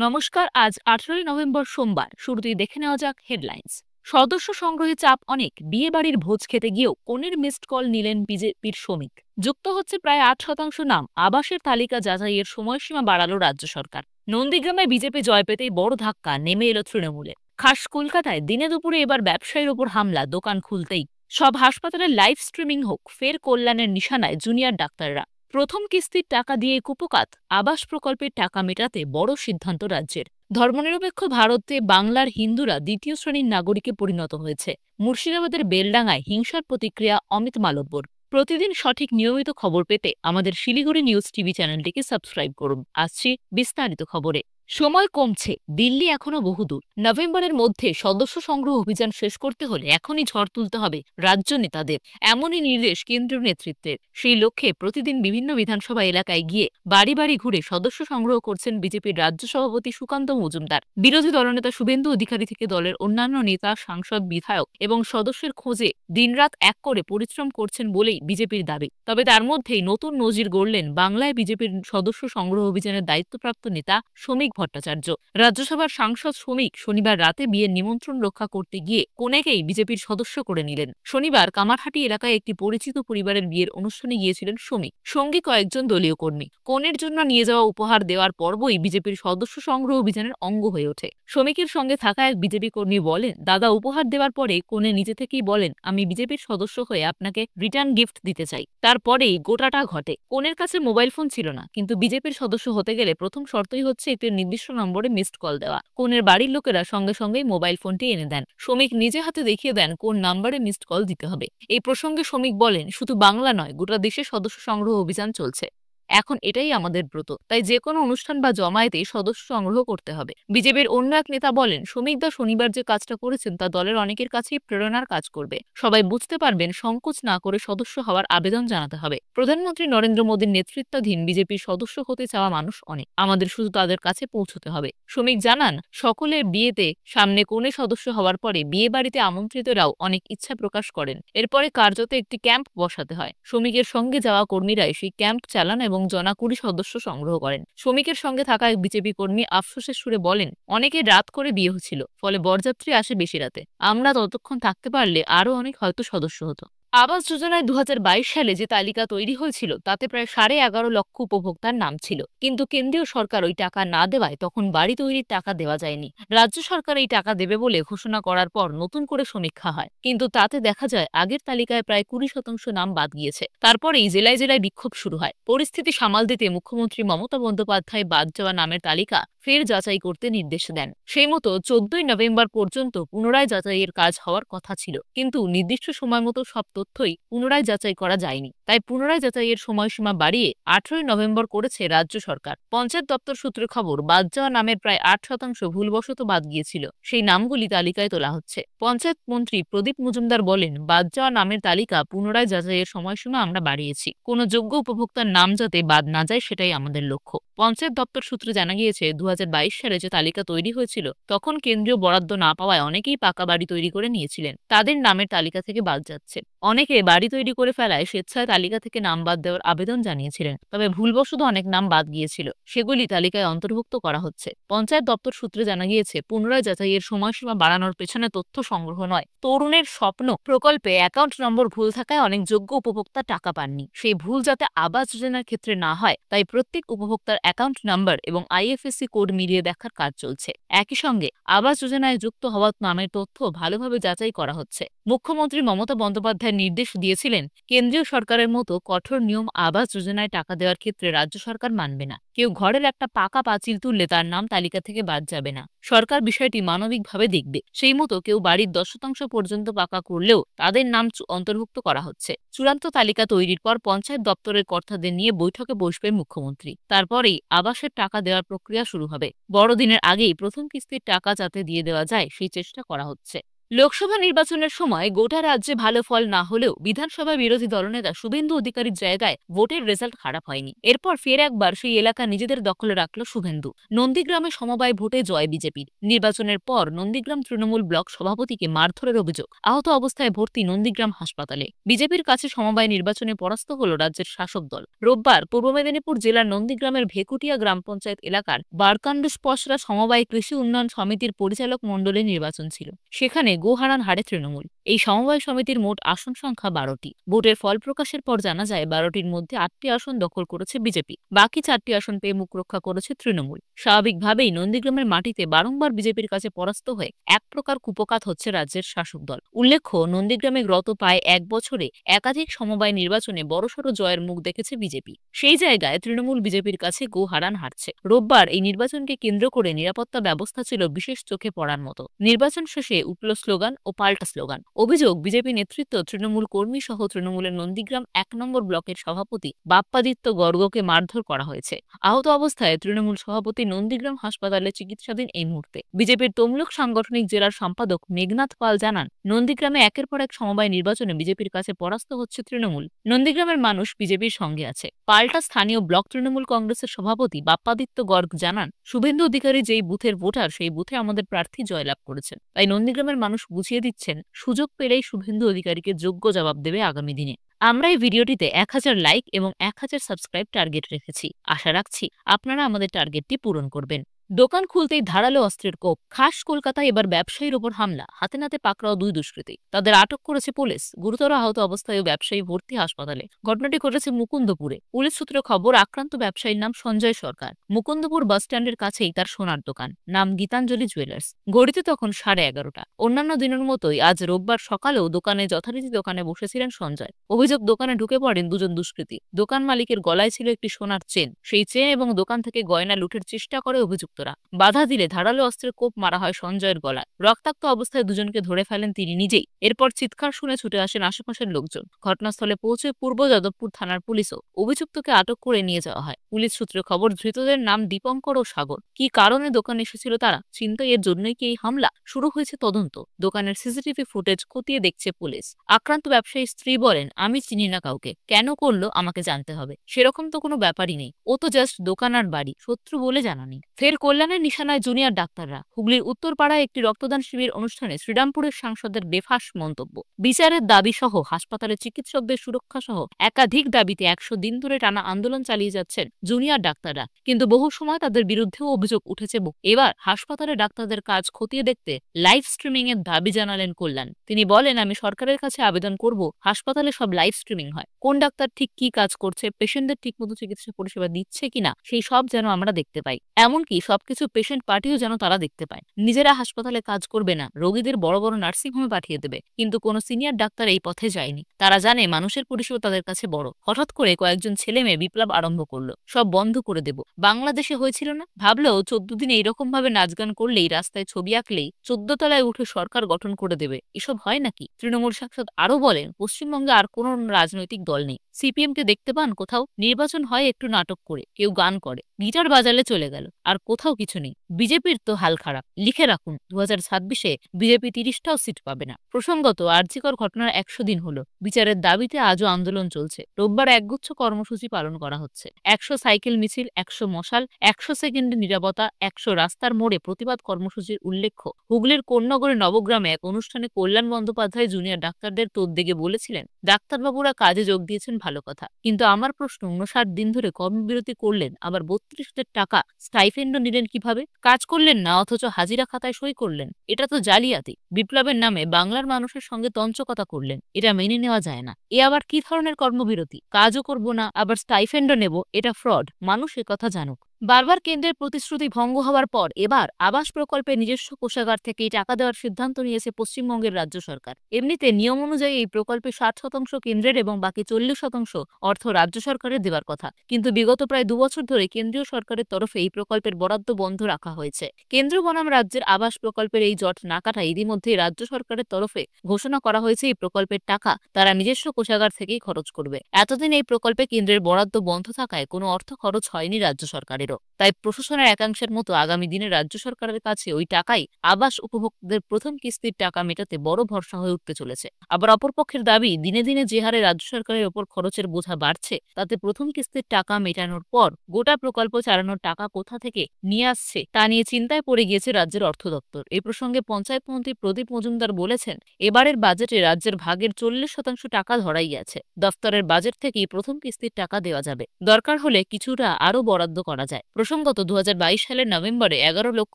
নমস্কার। আজ 18ই নভেম্বর সোমবার। শুরুতেই দেখে নেওয়া যাক হেডলাইন্স। সদস্য সংগ্রহে চাপ অনেক। বিয়ে বাড়ির ভোজ খেতে গিয়েও কনের মিসড কল নিলেন বিজেপির শ্রমিক। যুক্ত হচ্ছে প্রায় 8% নাম। আবাসের তালিকা যাচাইয়ের সময়সীমা বাড়ালো রাজ্য সরকার। নন্দীগ্রামে বিজেপি জয় পেতেই বড় ধাক্কা নেমে এলো তৃণমূলে। খাস কলকাতায় দিনে দুপুরে এবার ব্যবসায়ীর ওপর হামলা, দোকান খুলতেই। সব হাসপাতালে লাইভ স্ট্রিমিং হোক, ফের কল্যাণের নিশানায় জুনিয়র ডাক্তাররা। প্রথম কিস্তির টাকা দিয়ে কুপোকাত। আবাস প্রকল্পের টাকা মেটাতে বড় সিদ্ধান্ত রাজ্যের। ধর্মনিরপেক্ষ ভারতে বাংলার হিন্দুরা দ্বিতীয় শ্রেণীর নাগরিকে পরিণত হয়েছে। মুর্শিদাবাদের বেলডাঙ্গায় হিংসার প্রতিক্রিয়া অমিত মালব্যর। প্রতিদিন সঠিক নিয়মিত খবর পেতে আমাদের শিলিগুড়ি নিউজ টিভি চ্যানেলটিকে সাবস্ক্রাইব করুন। আসছি বিস্তারিত খবরে। সময় কমছে, দিল্লি এখনো বহুদূর। নভেম্বরের মধ্যে সদস্য সংগ্রহ অভিযান শেষ করতে হলে এখনই ঝড় তুলতে হবে রাজ্য নেতাদের। এমনই নির্দেশ কেন্দ্রীয় নেতৃত্বের। সেই লক্ষ্যে প্রতিদিন বিভিন্ন বিধানসভা এলাকায় গিয়ে বাড়ি বাড়ি ঘুরে সদস্য সংগ্রহ করছেন বিজেপির রাজ্য সভাপতি সুকান্ত মজুমদার। বিরোধী দলনেতা শুভেন্দু অধিকারী থেকে দলের অন্যান্য নেতা, সাংসদ, বিধায়ক এবং সদস্যের খোঁজে দিনরাত এক করে পরিশ্রম করছেন বলেই বিজেপির দাবি। তবে তার মধ্যেই নতুন নজির গড়লেন বাংলায় বিজেপির সদস্য সংগ্রহ অভিযানের দায়িত্বপ্রাপ্ত নেতা শ্রমিক ভট্টাচার্য। রাজ্যসভার সাংসদ শ্রমিক শনিবার রাতে বিয়ের নিমন্ত্রণ রক্ষা করতে গিয়ে কনেকেই বিজেপির সদস্য করে নিলেন। শনিবার কামারহাটি এলাকায় একটি পরিচিত পরিবারের বিয়ের অনুষ্ঠানে গিয়েছিলেন শ্রমিক, সঙ্গী কয়েকজন দলীয় কর্মী। কনের জন্য নিয়ে যাওয়া উপহার দেওয়ার পর্বই বিজেপির সদস্য সংগ্রহ অভিযানের অঙ্গ হয়ে ওঠে। শ্রমিকের সঙ্গে থাকা এক বিজেপি কর্মী বলেন, দাদা উপহার দেওয়ার পরে কনে নিজে থেকেই বলেন, আমি বিজেপির সদস্য হয়ে আপনাকে রিটার্ন গিফট দিতে চাই। তারপরেই গোটাটা ঘটে। কনের কাছে মোবাইল ফোন ছিল না, কিন্তু বিজেপির সদস্য হতে গেলে প্রথম শর্তই হচ্ছে একটি নির্দিষ্ট নম্বরে মিসড কল দেওয়া। কনের বাড়ির লোকেরা সঙ্গে সঙ্গেই মোবাইল ফোনটি এনে দেন। শ্রমিক নিজে হাতে দেখিয়ে দেন কোন নাম্বারে মিসড কল দিতে হবে। এই প্রসঙ্গে শ্রমিক বলেন, শুধু বাংলা নয়, গোটা দেশে সদস্য সংগ্রহ অভিযান চলছে। এখন এটাই আমাদের ব্রত, তাই যে কোনো অনুষ্ঠান বা জমায়েতেই সদস্য সংগ্রহ করতে হবে। বিজেপির অন্য এক নেতা বলেন, শ্রমিকদা শনিবার যে কাজটা করেছেন তা দলের অনেকের কাছেই প্রেরণার কাজ করবে। সবাই বুঝতে পারবেন সংকোচ না করে সদস্য হওয়ার আবেদন জানাতে হবে। প্রধানমন্ত্রী নরেন্দ্র মোদীর নেতৃত্বাধীন বিজেপির সদস্য হতে চাওয়া মানুষ অনেক, আমাদের শুধু তাদের কাছে পৌঁছতে হবে। শ্রমিক জানান, সকলের বিয়েতে সামনে কনে সদস্য হওয়ার পরে বিয়ে বাড়িতে আমন্ত্রিতরাও অনেক ইচ্ছা প্রকাশ করেন। এরপরে কার্যত একটি ক্যাম্প বসাতে হয়। শ্রমিকের সঙ্গে যাওয়া কর্মীরাই সেই ক্যাম্প চালান এবং জনা 20 সদস্য সংগ্রহ করেন। শ্রমিকের সঙ্গে থাকা এক বিজেপি কর্মী আফসোসের সুরে বলেন, অনেকে রাত করে বিয়ে হচ্ছিল, ফলে বরযাত্রী আসে বেশি রাতে। আমরা ততক্ষণ থাকতে পারলে আরো অনেক হয়তো সদস্য হতো। আবাস যোজনায় 2022 সালে যে তালিকা তৈরি হয়েছিল তাতে প্রায় 11.5 লক্ষ উপভোক্তার নাম ছিল, কিন্তু কেন্দ্রীয় সরকার ওই টাকা না দেওয়ায় তখন বাড়ি তৈরির টাকা দেওয়া যায়নি। রাজ্য সরকার এই টাকা দেবে বলে ঘোষণা করার পর নতুন করে সমীক্ষা হয়, কিন্তু তাতে দেখা যায় আগের তালিকায় প্রায় 20% নাম বাদ গিয়েছে। তারপরেই জেলায় জেলায় বিক্ষোভ শুরু হয়। পরিস্থিতি সামাল দিতে মুখ্যমন্ত্রী মমতা বন্দ্যোপাধ্যায় বাদ যাওয়া নামের তালিকা ফের যাচাই করতে নির্দেশ দেন। সেই মতো 14ই নভেম্বর পর্যন্ত পুনরায় যাচাইয়ের কাজ হওয়ার কথা ছিল, কিন্তু নির্দিষ্ট সময় মতো সব তথ্যই পুনরায় যাচাই করা যায়নি। তাই পুনরায় যাচাইয়ের সময়সীমা বাড়িয়ে 18ই নভেম্বর করেছে রাজ্য সরকার। পঞ্চায়েত দপ্তর সূত্রে খবর, বাদ যাওয়া নামের প্রায় 8% ভুলবশত বাদ গিয়েছিল। সেই নামগুলি তালিকায় তোলা হচ্ছে। পঞ্চায়েত মন্ত্রী প্রদীপ মজুমদার বলেন, বাদ যাওয়া নামের তালিকা পুনরায় যাচাইয়ের সময়সীমা আমরা বাড়িয়েছি। কোনো যোগ্য উপভোক্তার নাম যাতে বাদ না যায় সেটাই আমাদের লক্ষ্য। পঞ্চায়েত দপ্তর সূত্রে জানা গিয়েছে, 2022 সালে যে তালিকা তৈরি হয়েছিল তখন কেন্দ্রীয় বরাদ্দ না পাওয়ায় অনেকেই পাকা বাড়ি তৈরি করে নিয়েছিলেন, তাদের নামের তালিকা থেকে বাদ যাচ্ছে। অনেকে বাড়ি তৈরি করে ফেলায় স্বেচ্ছায় তালিকা থেকে নাম বাদ দেওয়ার আবেদন জানিয়েছিলেন, তবে ভুলবশত অনেক নাম বাদ গিয়েছিল, সেগুলি তালিকায় অন্তর্ভুক্ত করা হচ্ছে। পঞ্চায়েত দপ্তর সূত্রে জানা গিয়েছে, পুনরায় যাচাইয়ের সময়সীমা বাড়ানোর পেছনে তথ্য সংগ্রহ নয়, তরুণের স্বপ্ন প্রকল্পে অ্যাকাউন্ট নম্বর ভুল থাকায় অনেক যোগ্য উপভোক্তা টাকা পাননি। সেই ভুল যাতে আবাস যোজনার ক্ষেত্রে না হয়, তাই প্রত্যেক উপভোক্তার অ্যাকাউন্ট নাম্বার এবং আইএফএসসি কোড মিলিয়ে দেখার কাজ চলছে। একই সঙ্গে আবাস যোজনায় যুক্ত হওয়া নামের তথ্য ভালোভাবে যাচাই করা হচ্ছে। মুখ্যমন্ত্রী মমতা বন্দ্যোপাধ্যায় নির্দেশ দিয়েছিলেন, কেন্দ্রীয় সরকারের মতো কঠোর নিয়ম আবাস যোজনায় টাকা দেওয়ার ক্ষেত্রে রাজ্য সরকার মানবে না। কেউ ঘরের একটা পাকা পাঁচিল তুললে তার নাম তালিকা থেকে বাদ যাবে না। সরকার বিষয়টি মানবিকভাবে দেখবে। সেই মতো কেউ বাড়ির 10% পর্যন্ত পাকা করলেও তাদের নাম অন্তর্ভুক্ত করা হচ্ছে। চূড়ান্ত তালিকা তৈরির পর পঞ্চায়েত দপ্তরের কর্তাদের নিয়ে বৈঠকে বসবেন মুখ্যমন্ত্রী। তারপরেই আবাসের টাকা দেওয়ার প্রক্রিয়া শুরু হবে। বড়দিনের আগেই প্রথম কিস্তির টাকা যাতে দিয়ে দেওয়া যায় সেই চেষ্টা করা হচ্ছে। লোকসভা নির্বাচনের সময় গোটা রাজ্যে ভালো ফল না হলেও বিধানসভা বিরোধী দলনেতা শুভেন্দু অধিকারীর জায়গায় ভোটের রেজাল্ট খারাপ হয়নি। এরপর ফের একবার সেই এলাকা নিজেদের দখলে রাখল শুভেন্দু। নন্দীগ্রামে সমবায় ভোটে জয় বিজেপির। নির্বাচনের পর নন্দীগ্রাম তৃণমূল ব্লক সভাপতিকে মারধরের অভিযোগ। আহত অবস্থায় ভর্তি নন্দীগ্রাম হাসপাতালে। বিজেপির কাছে সমবায় নির্বাচনে পরাস্ত হল রাজ্যের শাসক দল। রোববার পূর্ব মেদিনীপুর জেলার নন্দীগ্রামের ভেকুটিয়া গ্রাম পঞ্চায়েত এলাকার বারকান্ডুসপসরা সমবায় কৃষি উন্নয়ন সমিতির পরিচালক মণ্ডলীর নির্বাচন ছিল। সেখানে গোহারান হারে তৃণমূল। এই সমবায় সমিতির মোট আসন সংখ্যা 12টি। ভোটের ফল প্রকাশের পর জানা যায় 12টির মধ্যে 8টি আসন দখল করেছে বিজেপি। বাকি 4টি আসন পেয়ে মুখ রক্ষা করেছে তৃণমূল। স্বাভাবিকভাবেই নন্দীগ্রামের মাটিতে বারংবার বিজেপির কাছে পরাস্ত হয়ে এক প্রকার কুপকাত হচ্ছে রাজ্যের শাসক দল। উল্লেখ্য, নন্দীগ্রামে গত প্রায় 1 বছরে একাধিক সমবায় নির্বাচনে বড়সড় জয়ের মুখ দেখেছে বিজেপি। সেই জায়গায় তৃণমূল বিজেপির কাছে গোহারান হারছে। রোববার এই নির্বাচনকে কেন্দ্র করে নিরাপত্তা ব্যবস্থা ছিল বিশেষ চোখে পড়ার মতো। নির্বাচন শেষে উঠল স্লোগান ও পাল্টা স্লোগান। অভিযোগ, বিজেপি নেতৃত্ব তৃণমূল কর্মী সহ তৃণমূলের নন্দীগ্রাম 1 নম্বর ব্লকের সভাপতি বাপ্পাদিত্য গর্গকে মারধর করা হয়েছে। আহত অবস্থায় তৃণমূল সভাপতি নন্দীগ্রাম হাসপাতালে চিকিৎসাধীন এই মুহূর্তে। বিজেপির তমলুক সাংগঠনিক জেলার সম্পাদক মেঘনাথ পাল জানান, নন্দীগ্রামে একের পর এক সমবায় নির্বাচনে বিজেপির কাছে পরাস্ত হচ্ছে তৃণমূল। নন্দীগ্রামের মানুষ বিজেপির সঙ্গে আছে। পাল্টা স্থানীয় ব্লক তৃণমূল কংগ্রেসের সভাপতি বাপ্পাদিত্য গর্গ জানান, শুভেন্দু অধিকারী যেই বুথের ভোটার সেই বুথে আমাদের প্রার্থী জয়লাভ করেছেন। তাই নন্দীগ্রামের মানুষ বুঝিয়ে দিচ্ছেন, সুযোগ পেলেই শুভেন্দু অধিকারীকে যোগ্য জবাব দেবে আগামী দিনে। আমরা এই ভিডিওটিতে 1000 লাইক এবং 1000 সাবস্ক্রাইব টার্গেট রেখেছি। আশা রাখছি আপনারা আমাদের টার্গেটটি পূরণ করবেন। দোকান খুলতেই ধারালো অস্ত্রের কোপ। খাস কলকাতায় এবার ব্যবসায়ীর ওপর হামলা। হাতে নাতে পাকড়াও 2 দুষ্কৃতী। তাদের আটক করেছে পুলিশ। গুরুতর আহত অবস্থায় ব্যবসায়ী ভর্তি হাসপাতালে। ঘটনাটি ঘটেছে মুকুন্দপুরে। পুলিশ সূত্রে খবর, আক্রান্ত ব্যবসায়ীর নাম সঞ্জয় সরকার। মুকুন্দপুর বাসস্ট্যান্ডের কাছেই তার সোনার দোকান, নাম গীতাঞ্জলি জুয়েলার্স। ঘড়িতে তখন 11:30। অন্যান্য দিনের মতোই আজ রোববার সকালেও যথারীতি দোকানে বসেছিলেন সঞ্জয়। অভিযোগ, দোকানে ঢুকে পড়েন 2 জন দুষ্কৃতী। দোকান মালিকের গলায় ছিল একটি সোনার চেন। সেই চেন এবং দোকান থেকে গয়না লুটের চেষ্টা করে অভিযুক্ত। বাধা দিলে ধারালো অস্ত্রের কোপ মারা হয় সঞ্জয়ের গলায়। রক্তাক্ত অবস্থায় দুজনকে ধরে ফেলেন তিনি নিজেই। এরপর চিৎকার শুনে ছুটে আসেন আশেপাশের লোকজন। ঘটনাস্থলে পৌঁছে পূর্ব যাদবপুর থানার পুলিশও অভিযুক্তকে আটক করে নিয়ে যাওয়া হয়। পুলিশ সূত্রে খবর, ধৃতদের নাম দীপঙ্কর ও সাগর। কি কারণে দোকানে এসেছিল তারা, চিন্তা এর জন্যই কি এই হামলা? শুরু হয়েছে তদন্ত। দোকানের সিসিটিভি ফুটেজ খতিয়ে দেখছে পুলিশ। আক্রান্ত ব্যবসায়ীর স্ত্রী বলেন, আমি চিনি না কাউকে, কেন করলো আমাকে জানতে হবে। সেরকম তো কোনো ব্যাপারই নেই, ও তো জাস্ট দোকান আর বাড়ি, শত্রু বলে জানা নেই। ফের কল্যাণের নিশানায় জুনিয়র ডাক্তাররা। হুগলির উত্তরপাড়ায় একটি রক্তদান শিবির অনুষ্ঠানে শ্রীরামপুরের সাংসদের বেফাঁস মন্তব্য। বিচারের দাবি সহ হাসপাতালে চিকিৎসকদের সুরক্ষা সহ একাধিক দাবিতে 100 দিন ধরে টানা আন্দোলন চালিয়ে যাচ্ছেন জুনিয়র ডাক্তাররা। কিন্তু বহু সময় তাদের বিরুদ্ধেও অভিযোগ উঠেছে। এবার হাসপাতালে ডাক্তারদের কাজ খতিয়ে দেখতে লাইভ স্ট্রিমিং এর দাবি জানালেন কল্যাণ। তিনি বলেন, আমি সরকারের কাছে আবেদন করব হাসপাতালে সব লাইভ স্ট্রিমিং হয়। কোন ডাক্তার ঠিক কি কাজ করছে, পেশেন্টদের ঠিকমতো চিকিৎসা পরিষেবা দিচ্ছে কিনা, সেই সব যেন আমরা দেখতে পাই। এমনকি সবকিছু পেশেন্ট পার্টিও যেন তারা দেখতে পায়। নিজেরা হাসপাতালে কাজ করবে না, রোগীদের বড় বড় নার্সিংহোমে পাঠিয়ে দেবে। কিন্তু কোনো সিনিয়র ডাক্তার এই পথে যায়নি। তারা জানে মানুষের পরিষেবা তাদের কাছে বড়। হঠাৎ করে কয়েকজন ছেলে মেয়ে বিপ্লব আরম্ভ করলো, সব বন্ধ করে দেব। বাংলাদেশে হয়েছিল না? ভাবলেও 14 দিন এইরকম ভাবে নাচ গান করলেই, রাস্তায় ছবি আঁকলেই 14 তলায় উঠে সরকার গঠন করে দেবে, এসব হয় নাকি? তৃণমূল সাংসদ আরো বলেন, পশ্চিমবঙ্গে আর কোন রাজনৈতিক দল নেই। সিপিএম কে দেখতে পান কোথাও? নির্বাচন হয় একটু নাটক করে, কেউ গান করে, গিটার বাজালে চলে গেল, আর কোথাও কিছু নেই। বিজেপির তো হাল খারাপ। লিখে রাখুন, 2026-এ বিজেপি 30টাও সিট পাবে না। প্রসঙ্গত, আরজিকর ঘটনার 100 দিন হলো। বিচারের দাবিতে আজও আন্দোলন চলছে। রোববার একগুচ্ছ কর্মসূচি পালন করা হচ্ছে। 100 সাইকেল মিছিল, 100 মশাল, 100 সেকেন্ডে নীরবতা, 100 রাস্তার মোড়ে প্রতিবাদ কর্মসূচির উল্লেখ্য। হুগলির কোন্নগরে নবগ্রামে এক অনুষ্ঠানে কল্যাণ বন্দ্যোপাধ্যায় জুনিয়র ডাক্তারদের তোড়দেগে বলেছিলেন, ডাক্তারবাবুরা কাজে যোগ দিয়েছেন, ভালো কথা, কিন্তু আমার প্রশ্ন, 59 দিন ধরে কর্মবিরতি করলেন, আবার 32,000 টাকা স্টাইফেন্ডও নিলেন কিভাবে? কাজ করলেন না অথচ হাজিরা খাতায় সই করলেন। এটা তো জালিয়াতি। বিপ্লবের নামে বাংলার মানুষের সঙ্গে তঞ্চকতা করলেন, এটা মেনে নেওয়া যায় না। এ আবার কি ধরনের কর্মবিরতি? কাজও করব না, আবার স্টাইফেন্ডও নেব, এটা ফ্রড। মানুষ একথা জানুক। বারবার কেন্দ্রের প্রতিশ্রুতি ভঙ্গ হওয়ার পর এবার আবাস প্রকল্পে নিজস্ব কোষাগার থেকেই টাকা দেওয়ার সিদ্ধান্ত নিয়েছে পশ্চিমবঙ্গের রাজ্য সরকার। এমনিতে নিয়ম অনুযায়ী এই প্রকল্পে 60% কেন্দ্রের এবং বাকি 40% অর্থ রাজ্য সরকারের দেওয়ার কথা। কিন্তু বিগত প্রায় 2 বছর ধরে কেন্দ্রীয় সরকারের তরফে এই প্রকল্পের বরাদ্দ বন্ধ রাখা হয়েছে। কেন্দ্র বনাম রাজ্যের আবাস প্রকল্পের এই জট না কাটায় ইতিমধ্যেই রাজ্য সরকারের তরফে ঘোষণা করা হয়েছে এই প্রকল্পের টাকা তারা নিজস্ব কোষাগার থেকেই খরচ করবে। এতদিন এই প্রকল্পে কেন্দ্রের বরাদ্দ বন্ধ থাকায় কোনো অর্থ খরচ হয়নি রাজ্য সরকারেরও। তাই প্রশাসনের একাংশের মতো আগামী দিনে রাজ্য সরকারের কাছে ওই টাকাই আবাস উপভোক্তাদের প্রথম কিস্তির টাকা মেটাতে বড় ভরসা হয়ে উঠতে চলেছে। আবার অপরপক্ষের দাবি, দিনে দিনে যে হারে রাজ্য সরকারের ওপর খরচের বোঝা বাড়ছে, তাতে প্রথম কিস্তির টাকা মেটানোর পর গোটা প্রকল্প চালানোর টাকা কোথা থেকে নিয়ে আসছে তা নিয়ে চিন্তায় পড়ে গিয়েছে রাজ্যের অর্থ দপ্তর। এই প্রসঙ্গে পঞ্চায়েত মন্ত্রী প্রদীপ মজুমদার বলেছেন, এবারের বাজেটে রাজ্যের ভাগের 40% টাকা ধরাই আছে। দফতরের বাজেট থেকেই প্রথম কিস্তির টাকা দেওয়া যাবে, দরকার হলে কিছুটা আরও বরাদ্দ করা যায়। প্রসঙ্গত 2022 সালের নভেম্বরে 11 লক্ষ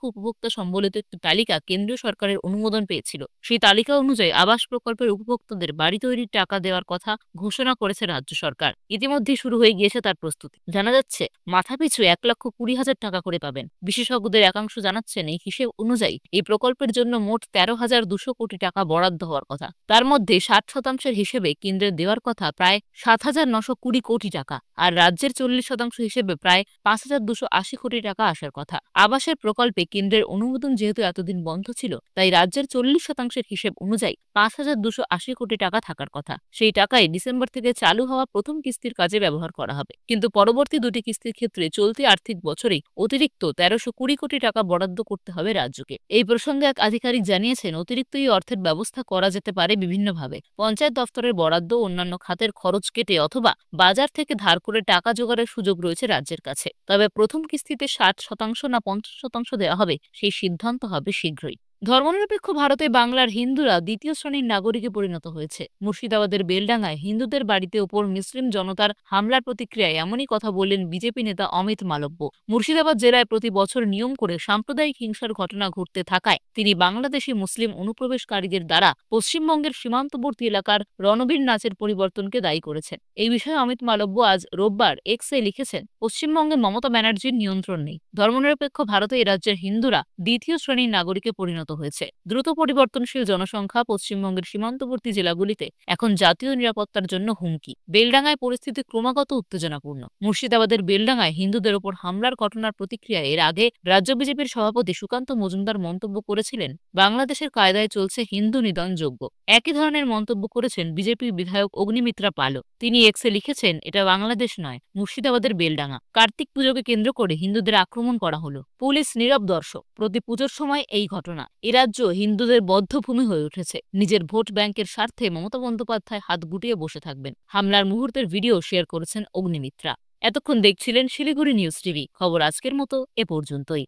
উপভোক্তা সম্বলিত একটি তালিকা কেন্দ্রীয় সরকারের অনুমোদন পেয়েছিল। সেই তালিকা অনুযায়ী আবাস প্রকল্পের উপভোক্তাদের বাড়ি তৈরির টাকা দেওয়ার কথা ঘোষণা করেছে রাজ্য সরকার। ইতিমধ্যেই শুরু হয়ে গিয়েছে তার প্রস্তুতি। জানা যাচ্ছে, মাথাপিছু 1,20,000 টাকা করে পাবেন। বিশেষজ্ঞদের একাংশ জানাচ্ছেন, এই হিসেব অনুযায়ী এই প্রকল্পের জন্য মোট 13,200 কোটি টাকা বরাদ্দ হওয়ার কথা। তার মধ্যে 60% হিসেবে কেন্দ্রের দেওয়ার কথা প্রায় 7,920 কোটি টাকা, আর রাজ্যের 40% হিসেবে প্রায় 5,280 কোটি টাকা আসার কথা। আবাসের প্রকল্পে কেন্দ্রের অনুমোদন যেহেতু এতদিন বন্ধ ছিল, তাই রাজ্যের 40% হিসেব অনুযায়ী 5,280 কোটি টাকা থাকার কথা। সেই টাকাই ডিসেম্বর থেকে চালু হওয়া প্রথম কিস্তির কাজে ব্যবহার করা হবে। কিন্তু পরবর্তী দুটি কিস্তির ক্ষেত্রে চলতি আর্থিক বছরেই অতিরিক্ত 1,320 কোটি টাকা বরাদ্দ করতে হবে রাজ্যকে। এই প্রসঙ্গে এক আধিকারিক জানিয়েছেন, অতিরিক্ত এই অর্থের ব্যবস্থা করা যেতে পারে বিভিন্নভাবে। পঞ্চায়েত দফতরের বরাদ্দ, অন্যান্য খাতের খরচ কেটে অথবা বাজার থেকে ধার করে টাকা জোগাড়ের সুযোগ রয়েছে রাজ্যের কাছে। তবে প্রথম কিস্তিতে 60% না 50% দেওয়া হবে, সেই সিদ্ধান্ত হবে শীঘ্রই। ধর্মনিরপেক্ষ ভারতে বাংলার হিন্দুরা দ্বিতীয় শ্রেণীর নাগরিকে পরিণত হয়েছে। মুর্শিদাবাদের বেলডাঙ্গায় হিন্দুদের বাড়িতে ওপর মুসলিম জনতার হামলার প্রতিক্রিয়ায় এমনই কথা বললেন বিজেপি নেতা অমিত মালব্য। মুর্শিদাবাদ জেলায় প্রতি বছর নিয়ম করে সাম্প্রদায়িক হিংসার ঘটনা ঘটতে থাকায় তিনি বাংলাদেশি মুসলিম অনুপ্রবেশকারীদের দ্বারা পশ্চিমবঙ্গের সীমান্তবর্তী এলাকার রণবীর নাচের পরিবর্তনকে দায়ী করেছেন। এই বিষয়ে অমিত মালব্য আজ রোববার এক্সে লিখেছেন, পশ্চিমবঙ্গে মমতা ব্যানার্জির নিয়ন্ত্রণ নেই। ধর্মনিরপেক্ষ ভারতে এই রাজ্যের হিন্দুরা দ্বিতীয় শ্রেণীর নাগরিকে পরিণত হয়েছে। দ্রুত পরিবর্তনশীল জনসংখ্যা পশ্চিমবঙ্গের সীমান্তবর্তী জেলাগুলিতে এখন জাতীয় নিরাপত্তার জন্য হুমকি। বেলডাঙ্গায় পরিস্থিতি ক্রমাগত উত্তেজনাপূর্ণ। মুর্শিদাবাদের বেলডাঙ্গায় হিন্দুদের ওপর হামলার ঘটনার প্রতিক্রিয়ায় এর আগে রাজ্য বিজেপির সভাপতি সুকান্ত মজুমদার মন্তব্য করেছিলেন, বাংলাদেশের কায়দায় চলছে হিন্দু নিধন যজ্ঞ। একই ধরনের মন্তব্য করেছেন বিজেপি বিধায়ক অগ্নিমিত্রা পালও। তিনি এক্সে লিখেছেন, এটা বাংলাদেশ নয়, মুর্শিদাবাদের বেলডাঙ্গা। কার্তিক পুজোকে কেন্দ্র করে হিন্দুদের আক্রমণ করা হলো, পুলিশ নীরব দর্শক। প্রতি পুজোর সময় এই ঘটনা। এ রাজ্য হিন্দুদের বদ্ধভূমি হয়ে উঠেছে। নিজের ভোট ব্যাংকের স্বার্থে মমতা বন্দ্যোপাধ্যায় হাত গুটিয়ে বসে থাকবেন। হামলার মুহূর্তের ভিডিও শেয়ার করেছেন অগ্নিমিত্রা। এতক্ষণ দেখছিলেন শিলিগুড়ি নিউজ টিভি। খবর আজকের মতো এ পর্যন্তই।